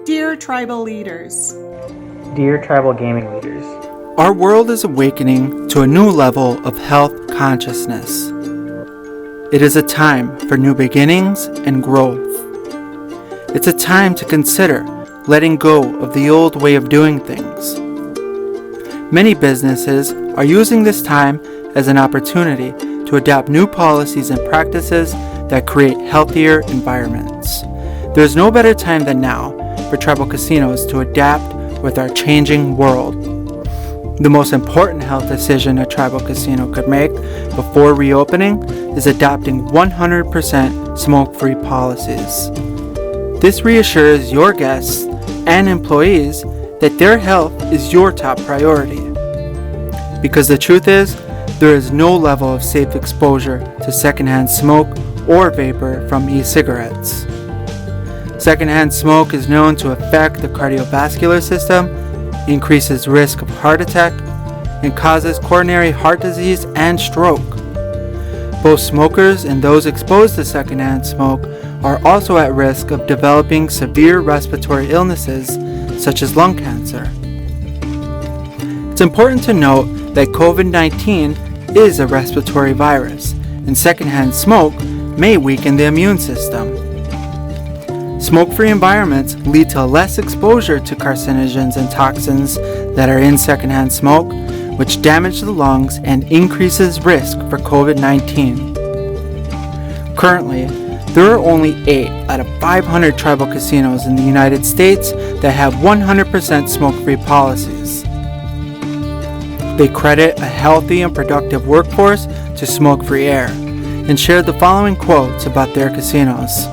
Dear tribal leaders, Dear tribal gaming leaders, our world is awakening to a new level of health consciousness. It is a time for new beginnings and growth. It's a time to consider letting go of the old way of doing things. Many businesses are using this time as an opportunity to adopt new policies and practices that create healthier environments. There is no better time than now for tribal casinos to adapt with our changing world. The most important health decision a tribal casino could make before reopening is adopting 100% smoke-free policies. This reassures your guests and employees that their health is your top priority. Because the truth is, there is no level of safe exposure to secondhand smoke or vapor from e-cigarettes. Secondhand smoke is known to affect the cardiovascular system, increases risk of heart attack, and causes coronary heart disease and stroke. Both smokers and those exposed to secondhand smoke are also at risk of developing severe respiratory illnesses such as lung cancer. It's important to note that COVID-19 is a respiratory virus, and secondhand smoke may weaken the immune system. Smoke-free environments lead to less exposure to carcinogens and toxins that are in secondhand smoke, which damage the lungs and increases risk for COVID-19. Currently, there are only 8 out of 500 tribal casinos in the United States that have 100% smoke-free policies. They credit a healthy and productive workforce to smoke-free air and shared the following quotes about their casinos.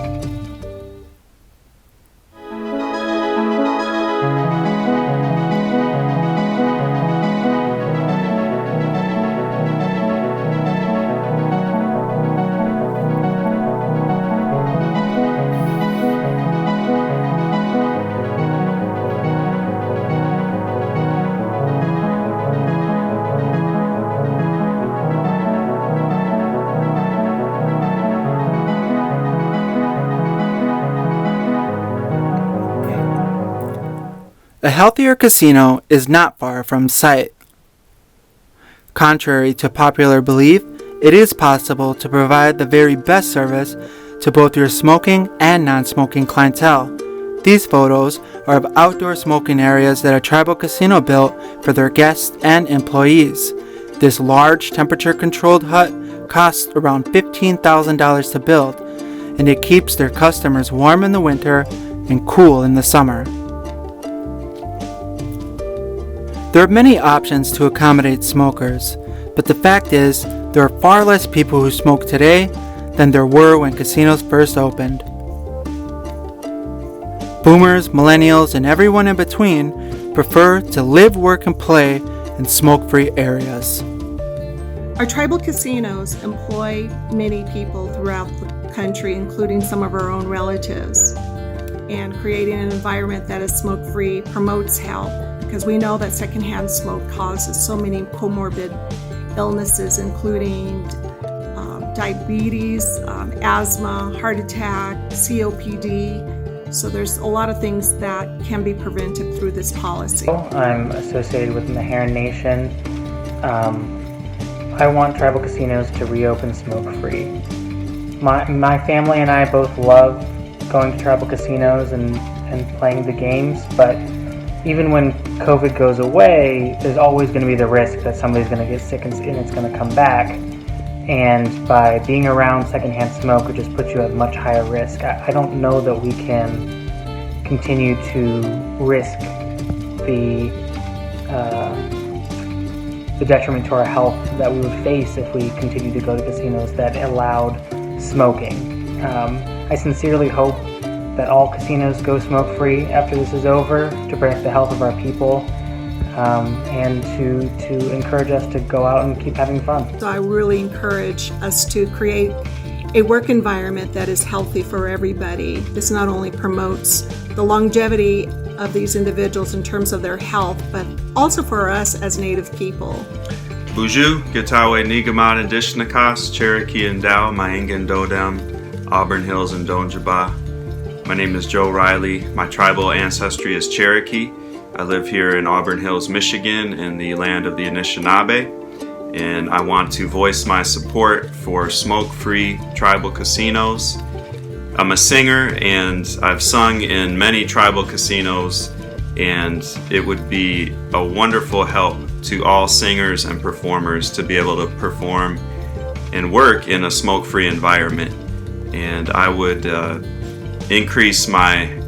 A healthier casino is not far from sight. Contrary to popular belief, it is possible to provide the very best service to both your smoking and non-smoking clientele. These photos are of outdoor smoking areas that a tribal casino built for their guests and employees. This large temperature-controlled hut costs around $15,000 to build, and it keeps their customers warm in the winter and cool in the summer. There are many options to accommodate smokers, but the fact is, there are far less people who smoke today than there were when casinos first opened. Boomers, millennials, and everyone in between prefer to live, work, and play in smoke-free areas. our tribal casinos employ many people throughout the country, including some of our own relatives. And creating an environment that is smoke-free promotes health, because we know that secondhand smoke causes so many comorbid illnesses, including diabetes, asthma, heart attack, COPD. So there's a lot of things that can be prevented through this policy. I'm associated with the Meherrin Nation. I want tribal casinos to reopen smoke-free. My family and I both love going to tribal casinos and playing the games, but even when COVID goes away, there's always going to be the risk that somebody's going to get sick and it's going to come back. And by being around secondhand smoke, it just puts you at much higher risk. I don't know that we can continue to risk the detriment to our health that we would face if we continue to go to casinos that allowed smoking. I sincerely hope that all casinos go smoke-free after this is over, to protect the health of our people, and to encourage us to go out and keep having fun. So I really encourage us to create a work environment that is healthy for everybody. This not only promotes the longevity of these individuals in terms of their health, but also for us as Native people. Buju, Gitawe, Nigamad, and Dishnakas, Cherokee and Dow, Mayengan, Dodam, Auburn Hills, and Donjaba. My name is Joe Riley. My tribal ancestry is Cherokee. I live here in Auburn Hills, Michigan, in the land of the Anishinaabe, and I want to voice my support for smoke-free tribal casinos. I'm a singer and I've sung in many tribal casinos, and it would be a wonderful help to all singers and performers to be able to perform and work in a smoke-free environment. And I would increase my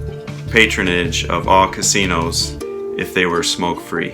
patronage of all casinos if they were smoke-free.